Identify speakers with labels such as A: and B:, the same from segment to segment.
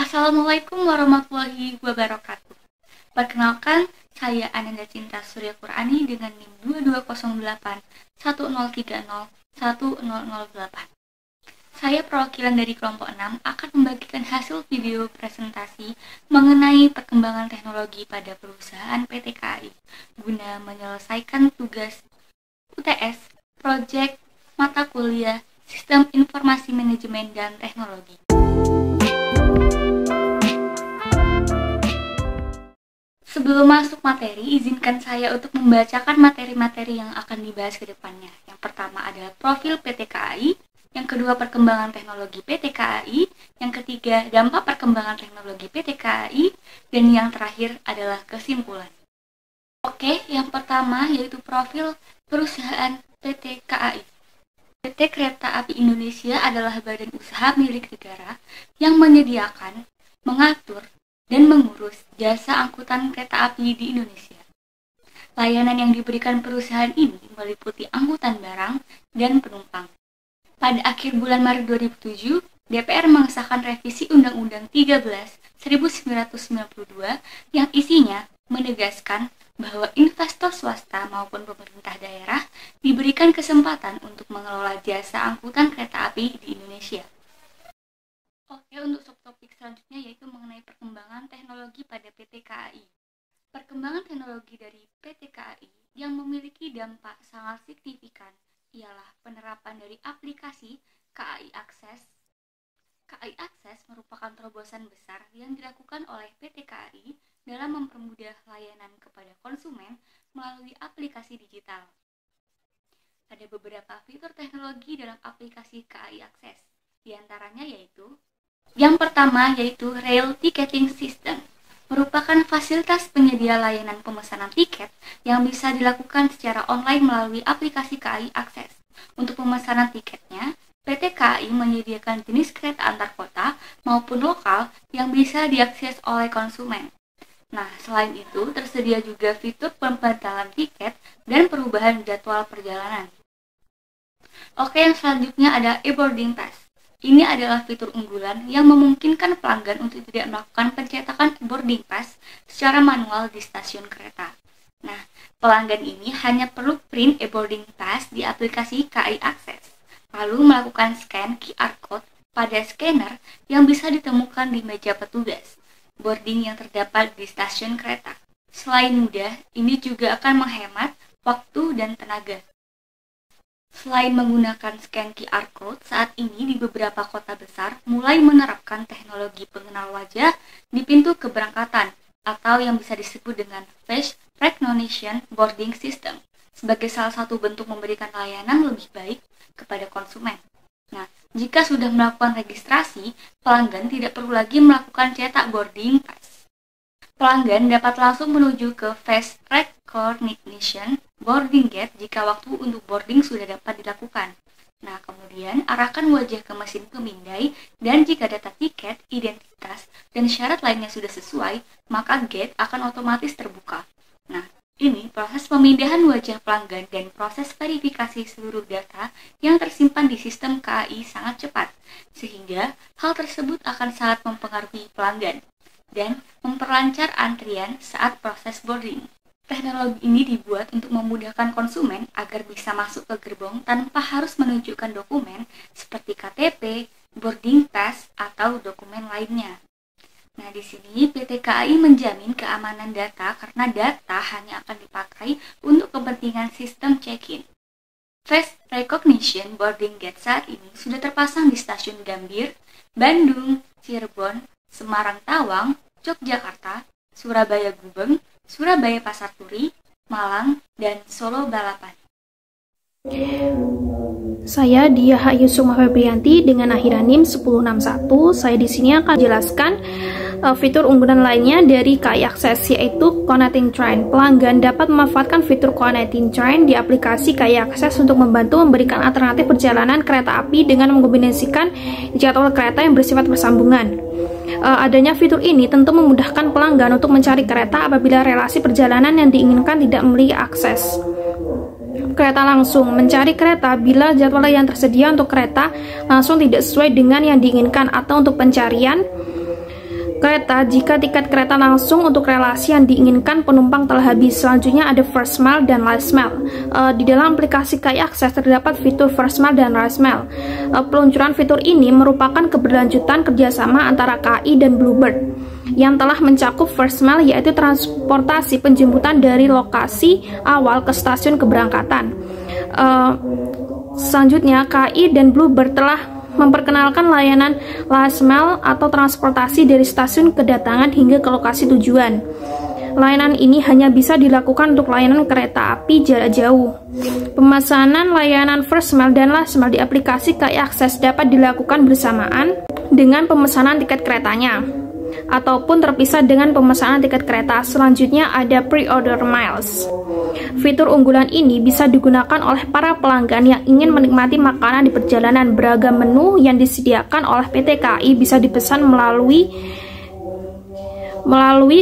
A: Assalamualaikum warahmatullahi wabarakatuh. Perkenalkan, saya Ananda Cinta Surya Qurani dengan NIM 2208 1030 1008. Saya perwakilan dari kelompok 6 akan membagikan hasil video presentasi mengenai perkembangan teknologi pada perusahaan PT KAI guna menyelesaikan tugas UTS Project Mata Kuliah Sistem Informasi Manajemen dan Teknologi. Sebelum masuk materi, izinkan saya untuk membacakan materi-materi yang akan dibahas ke depannya. Yang pertama adalah profil PT KAI, yang kedua perkembangan teknologi PT KAI, yang ketiga dampak perkembangan teknologi PT KAI, dan yang terakhir adalah kesimpulan. Oke, yang pertama yaitu profil perusahaan PT KAI. PT Kereta Api Indonesia adalah badan usaha milik negara yang menyediakan, mengatur, dan mengurus jasa angkutan kereta api di Indonesia. Layanan yang diberikan perusahaan ini meliputi angkutan barang dan penumpang. Pada akhir bulan Maret 2007, DPR mengesahkan revisi Undang-Undang 13/1992 yang isinya menegaskan bahwa investor swasta maupun pemerintah daerah diberikan kesempatan untuk mengelola jasa angkutan kereta api di Indonesia. Oke, untuk subtopik selanjutnya yaitu mengenai perkembangan teknologi pada PT KAI. Perkembangan teknologi dari PT KAI yang memiliki dampak sangat signifikan ialah penerapan dari aplikasi KAI Akses. KAI Akses merupakan terobosan besar yang dilakukan oleh PT KAI dalam mempermudah layanan kepada konsumen melalui aplikasi digital. Ada beberapa fitur teknologi dalam aplikasi KAI Akses, di antaranya yaitu yang pertama yaitu Rail Ticketing System, merupakan fasilitas penyedia layanan pemesanan tiket yang bisa dilakukan secara online melalui aplikasi KAI Akses. Untuk pemesanan tiketnya, PT KAI menyediakan jenis kereta antar kota maupun lokal yang bisa diakses oleh konsumen. Nah, selain itu, tersedia juga fitur pembatalan tiket dan perubahan jadwal perjalanan. Oke, yang selanjutnya ada e-boarding pass. Ini adalah fitur unggulan yang memungkinkan pelanggan untuk tidak melakukan pencetakan boarding pass secara manual di stasiun kereta. Nah, pelanggan ini hanya perlu print e-boarding pass di aplikasi KAI Akses, lalu melakukan scan QR code pada scanner yang bisa ditemukan di meja petugas boarding yang terdapat di stasiun kereta. Selain mudah, ini juga akan menghemat waktu dan tenaga. Selain menggunakan scan QR code, saat ini di beberapa kota besar mulai menerapkan teknologi pengenal wajah di pintu keberangkatan atau yang bisa disebut dengan face recognition boarding system sebagai salah satu bentuk memberikan layanan lebih baik kepada konsumen. Nah, jika sudah melakukan registrasi, pelanggan tidak perlu lagi melakukan cetak boarding pass. Pelanggan dapat langsung menuju ke face recognition boarding gate jika waktu untuk boarding sudah dapat dilakukan. Nah, kemudian arahkan wajah ke mesin pemindai dan jika data tiket, identitas, dan syarat lainnya sudah sesuai, maka gate akan otomatis terbuka. Nah, ini proses pemindahan wajah pelanggan dan proses verifikasi seluruh data yang tersimpan di sistem KAI sangat cepat, sehingga hal tersebut akan sangat mempengaruhi pelanggan dan memperlancar antrian saat proses boarding. Teknologi ini dibuat untuk memudahkan konsumen agar bisa masuk ke gerbong tanpa harus menunjukkan dokumen seperti KTP, boarding pass, atau dokumen lainnya. Nah, di sini PT KAI menjamin keamanan data karena data hanya akan dipakai untuk kepentingan sistem check-in. Face recognition boarding gate saat ini sudah terpasang di stasiun Gambir, Bandung, Cirebon, Semarang Tawang, Yogyakarta, Surabaya Gubeng, Surabaya Pasar Turi, Malang, dan Solo Balapan.
B: Saya Dia Hayu Sukma Febrianti dengan akhiran NIM 1061. Saya di sini akan jelaskan fitur unggulan lainnya dari KAI Akses, yaitu Connecting Train. Pelanggan dapat memanfaatkan fitur Connecting Train di aplikasi KAI Akses untuk membantu memberikan alternatif perjalanan kereta api dengan mengkombinasikan jadwal kereta yang bersifat bersambungan. Adanya fitur ini tentu memudahkan pelanggan untuk mencari kereta apabila relasi perjalanan yang diinginkan tidak memiliki akses kereta langsung, mencari kereta bila jadwal yang tersedia untuk kereta langsung tidak sesuai dengan yang diinginkan, atau untuk pencarian kereta jika tiket kereta langsung untuk relasi yang diinginkan penumpang telah habis. Selanjutnya ada first mile dan last mile. Di dalam aplikasi KAI Akses terdapat fitur first mile dan last mile. Peluncuran fitur ini merupakan keberlanjutan kerjasama antara KAI dan Bluebird yang telah mencakup first mile, yaitu transportasi penjemputan dari lokasi awal ke stasiun keberangkatan. Selanjutnya KAI dan Bluebird telah memperkenalkan layanan last mile atau transportasi dari stasiun kedatangan hingga ke lokasi tujuan. Layanan ini hanya bisa dilakukan untuk layanan kereta api jarak jauh. Pemesanan layanan first mile dan last mile di aplikasi KAI Akses dapat dilakukan bersamaan dengan pemesanan tiket keretanya, ataupun terpisah dengan pemesanan tiket kereta. Selanjutnya ada pre-order miles. Fitur unggulan ini bisa digunakan oleh para pelanggan yang ingin menikmati makanan di perjalanan. Beragam menu yang disediakan oleh PT KAI bisa dipesan melalui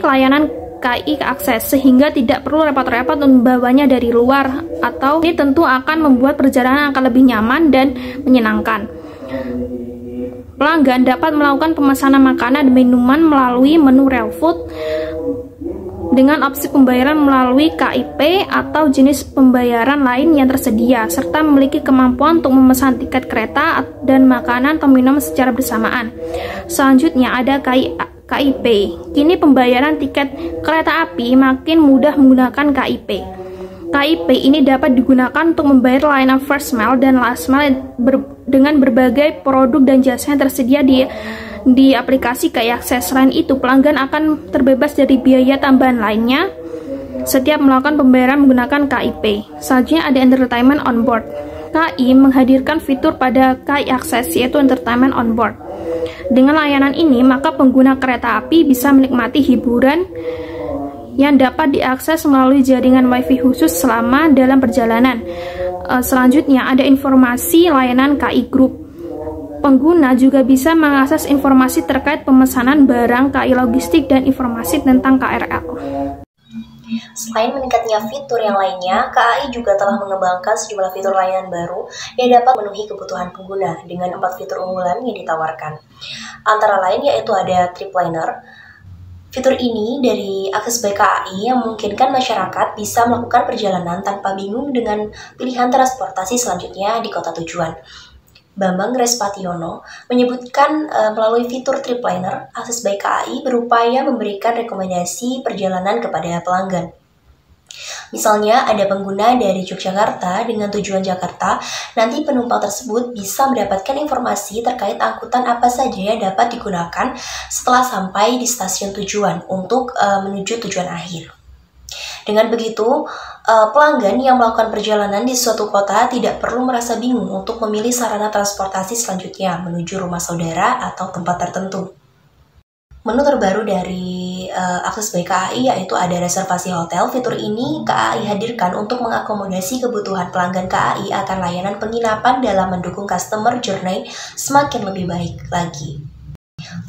B: layanan KAI Akses, sehingga tidak perlu repot-repot membawanya dari luar, atau ini tentu akan membuat perjalanan akan lebih nyaman dan menyenangkan. Pelanggan dapat melakukan pemesanan makanan dan minuman melalui menu Real Food dengan opsi pembayaran melalui KIP atau jenis pembayaran lain yang tersedia, serta memiliki kemampuan untuk memesan tiket kereta dan makanan atau minum secara bersamaan. Selanjutnya ada KIP. Kini pembayaran tiket kereta api makin mudah menggunakan KIP. KIP ini dapat digunakan untuk membayar layanan first mile dan last mile dengan berbagai produk dan jasa yang tersedia di aplikasi KAI Akses. Selain itu, pelanggan akan terbebas dari biaya tambahan lainnya setiap melakukan pembayaran menggunakan KIP. Selanjutnya ada entertainment on board. KAI menghadirkan fitur pada KAI Akses, yaitu entertainment on board. Dengan layanan ini, maka pengguna kereta api bisa menikmati hiburan yang dapat diakses melalui jaringan WiFi khusus selama dalam perjalanan. Selanjutnya ada informasi layanan KAI Group. Pengguna juga bisa mengakses informasi terkait pemesanan barang, KAI Logistik, dan informasi tentang KRL.
C: Selain meningkatnya fitur yang lainnya, KAI juga telah mengembangkan sejumlah fitur layanan baru yang dapat memenuhi kebutuhan pengguna dengan 4 fitur unggulan yang ditawarkan. Antara lain yaitu ada Trip Planner. Fitur ini dari Akses by KAI yang memungkinkan masyarakat bisa melakukan perjalanan tanpa bingung dengan pilihan transportasi selanjutnya di kota tujuan. Bambang Respationo menyebutkan melalui fitur Trip Planner, Akses by KAI berupaya memberikan rekomendasi perjalanan kepada pelanggan. Misalnya ada pengguna dari Yogyakarta dengan tujuan Jakarta, nanti penumpang tersebut bisa mendapatkan informasi terkait angkutan apa saja yang dapat digunakan setelah sampai di stasiun tujuan untuk menuju tujuan akhir. Dengan begitu, pelanggan yang melakukan perjalanan di suatu kota tidak perlu merasa bingung untuk memilih sarana transportasi selanjutnya menuju rumah saudara atau tempat tertentu. Menu terbaru dari Akses by KAI yaitu ada reservasi hotel. Fitur ini KAI hadirkan untuk mengakomodasi kebutuhan pelanggan KAI akan layanan penginapan dalam mendukung customer journey semakin lebih baik lagi.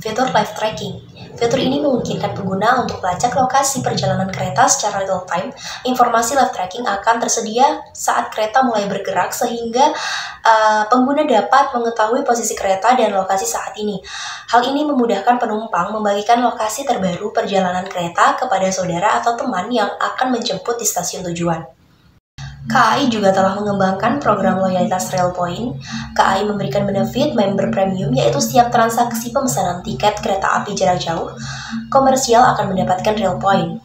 C: Fitur live tracking. Fitur ini memungkinkan pengguna untuk melacak lokasi perjalanan kereta secara real time. Informasi live tracking akan tersedia saat kereta mulai bergerak sehingga pengguna dapat mengetahui posisi kereta dan lokasi saat ini. Hal ini memudahkan penumpang membagikan lokasi terbaru perjalanan kereta kepada saudara atau teman yang akan menjemput di stasiun tujuan. KAI juga telah mengembangkan program loyalitas Rail Point. KAI memberikan benefit member premium, yaitu setiap transaksi pemesanan tiket kereta api jarak jauh komersial akan mendapatkan Rail Point.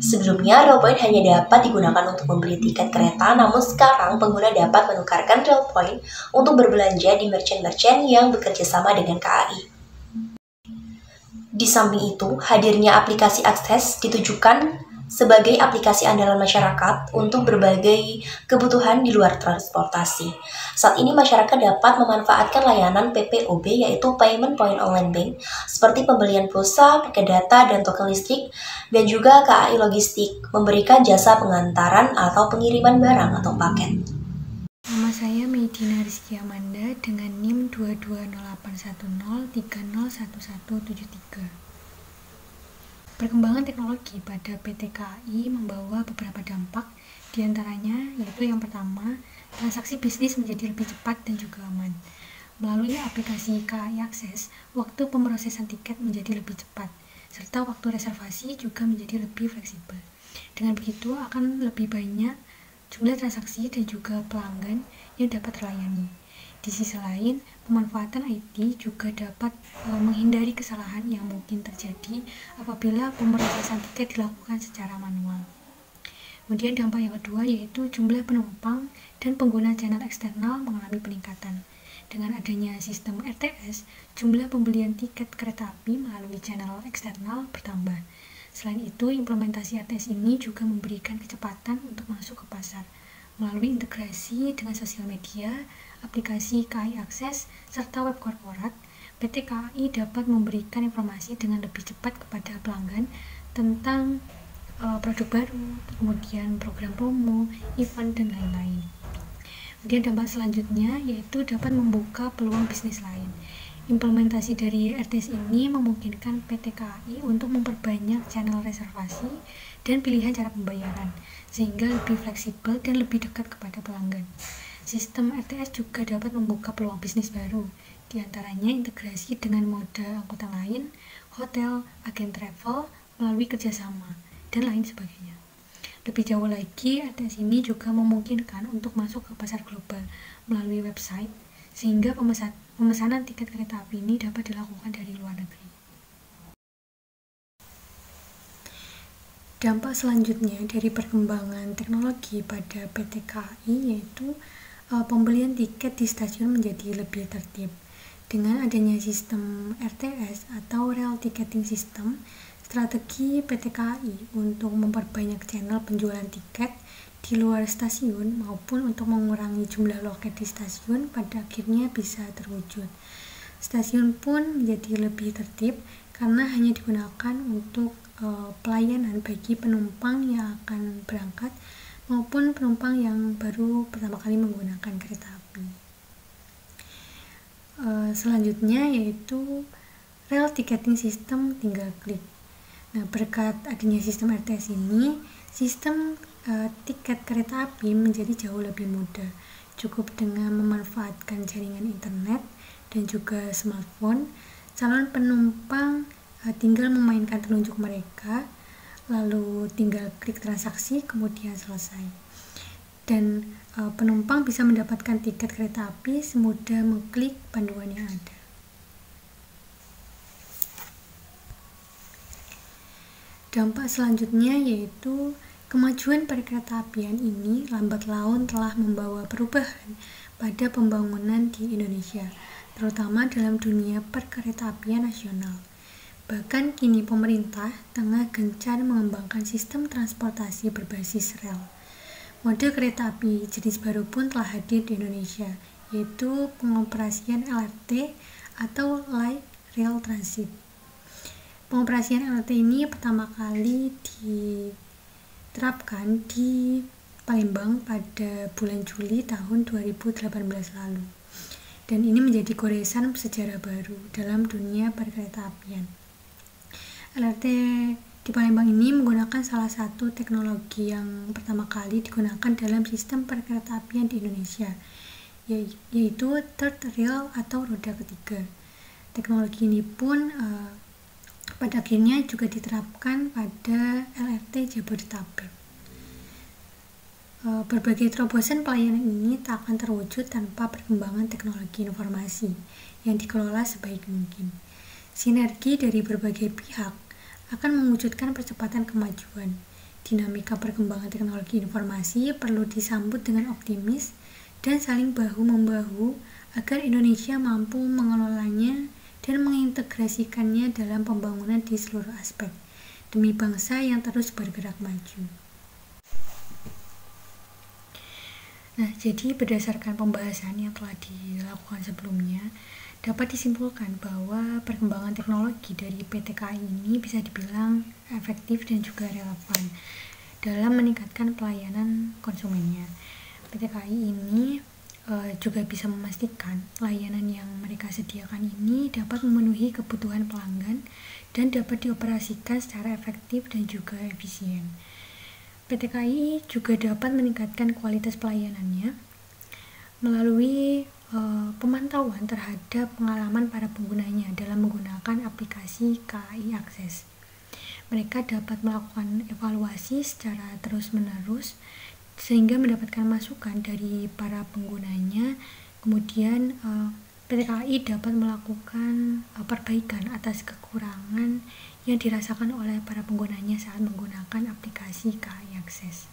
C: Sebelumnya, Rail Point hanya dapat digunakan untuk membeli tiket kereta, namun sekarang pengguna dapat menukarkan Rail Point untuk berbelanja di merchant-merchant yang bekerja sama dengan KAI. Di samping itu, hadirnya aplikasi Akses ditujukan sebagai aplikasi andalan masyarakat untuk berbagai kebutuhan di luar transportasi. Saat ini masyarakat dapat memanfaatkan layanan PPOB, yaitu Payment Point Online Bank, seperti pembelian pulsa, paket data, dan token listrik, dan juga KAI Logistik memberikan jasa pengantaran atau pengiriman barang atau paket.
D: Nama saya Medina Rizky Amanda dengan NIM 22810301173. Perkembangan teknologi pada PT KAI membawa beberapa dampak, diantaranya yaitu yang pertama, transaksi bisnis menjadi lebih cepat dan juga aman. Melalui aplikasi KAI Akses, waktu pemrosesan tiket menjadi lebih cepat, serta waktu reservasi juga menjadi lebih fleksibel. Dengan begitu akan lebih banyak jumlah transaksi dan juga pelanggan yang dapat terlayani. Di sisi lain, pemanfaatan IT juga dapat menghindari kesalahan yang mungkin terjadi apabila pemrosesan tiket dilakukan secara manual. Kemudian dampak yang kedua yaitu jumlah penumpang dan pengguna channel eksternal mengalami peningkatan. Dengan adanya sistem RTS, jumlah pembelian tiket kereta api melalui channel eksternal bertambah. Selain itu, implementasi RTS ini juga memberikan kecepatan untuk masuk ke pasar. Melalui integrasi dengan sosial media, aplikasi KAI Akses, serta web korporat, PT KAI dapat memberikan informasi dengan lebih cepat kepada pelanggan tentang produk baru, kemudian program promo, event, dan lain-lain. Kemudian dampak selanjutnya yaitu dapat membuka peluang bisnis lain. Implementasi dari RTS ini memungkinkan PT KAI untuk memperbanyak channel reservasi dan pilihan cara pembayaran, sehingga lebih fleksibel dan lebih dekat kepada pelanggan. Sistem RTS juga dapat membuka peluang bisnis baru, diantaranya integrasi dengan moda angkutan lain, hotel, agen travel, melalui kerjasama, dan lain sebagainya. Lebih jauh lagi, RTS ini juga memungkinkan untuk masuk ke pasar global melalui website, sehingga pemesanan tiket kereta api ini dapat dilakukan dari luar negeri. Dampak selanjutnya dari perkembangan teknologi pada PT KAI yaitu pembelian tiket di stasiun menjadi lebih tertib. Dengan adanya sistem RTS atau Real Ticketing System, strategi PT KAI untuk memperbanyak channel penjualan tiket di luar stasiun maupun untuk mengurangi jumlah loket di stasiun pada akhirnya bisa terwujud. Stasiun pun menjadi lebih tertib karena hanya digunakan untuk pelayanan bagi penumpang yang akan berangkat maupun penumpang yang baru pertama kali menggunakan kereta api. Selanjutnya yaitu Real Ticketing System tinggal klik. Nah, berkat adanya sistem RTS ini, sistem tiket kereta api menjadi jauh lebih mudah. Cukup dengan memanfaatkan jaringan internet dan juga smartphone, calon penumpang tinggal memainkan telunjuk mereka, lalu tinggal klik transaksi, kemudian selesai. Dan penumpang bisa mendapatkan tiket kereta api semudah mengklik panduan yang ada. Dampak selanjutnya yaitu kemajuan perkeretaapian ini lambat laun telah membawa perubahan pada pembangunan di Indonesia, terutama dalam dunia perkeretaapian nasional. Bahkan kini pemerintah tengah gencar mengembangkan sistem transportasi berbasis rel. Mode kereta api jenis baru pun telah hadir di Indonesia, yaitu pengoperasian LRT atau Light Rail Transit. Pengoperasian LRT ini pertama kali diterapkan di Palembang pada bulan Juli tahun 2018 lalu. Dan ini menjadi goresan sejarah baru dalam dunia perkeretaapian. LRT di Palembang ini menggunakan salah satu teknologi yang pertama kali digunakan dalam sistem perkeretaapian di Indonesia, yaitu third rail atau roda ketiga. Teknologi ini pun pada akhirnya juga diterapkan pada LRT Jabodetabek. Berbagai terobosan pelayanan ini tak akan terwujud tanpa perkembangan teknologi informasi yang dikelola sebaik mungkin. Sinergi dari berbagai pihak akan mewujudkan percepatan kemajuan. Dinamika perkembangan teknologi informasi perlu disambut dengan optimis dan saling bahu-membahu agar Indonesia mampu mengelolanya dan mengintegrasikannya dalam pembangunan di seluruh aspek, demi bangsa yang terus bergerak maju. Nah, jadi berdasarkan pembahasan yang telah dilakukan sebelumnya, dapat disimpulkan bahwa perkembangan teknologi dari PT KAI ini bisa dibilang efektif dan juga relevan dalam meningkatkan pelayanan konsumennya. PT KAI ini juga bisa memastikan layanan yang mereka sediakan ini dapat memenuhi kebutuhan pelanggan dan dapat dioperasikan secara efektif dan juga efisien. PT KAI juga dapat meningkatkan kualitas pelayanannya melalui pemantauan terhadap pengalaman para penggunanya dalam menggunakan aplikasi KAI Akses. Mereka dapat melakukan evaluasi secara terus-menerus sehingga mendapatkan masukan dari para penggunanya. Kemudian PT KAI dapat melakukan perbaikan atas kekurangan yang dirasakan oleh para penggunanya saat menggunakan aplikasi KAI Akses.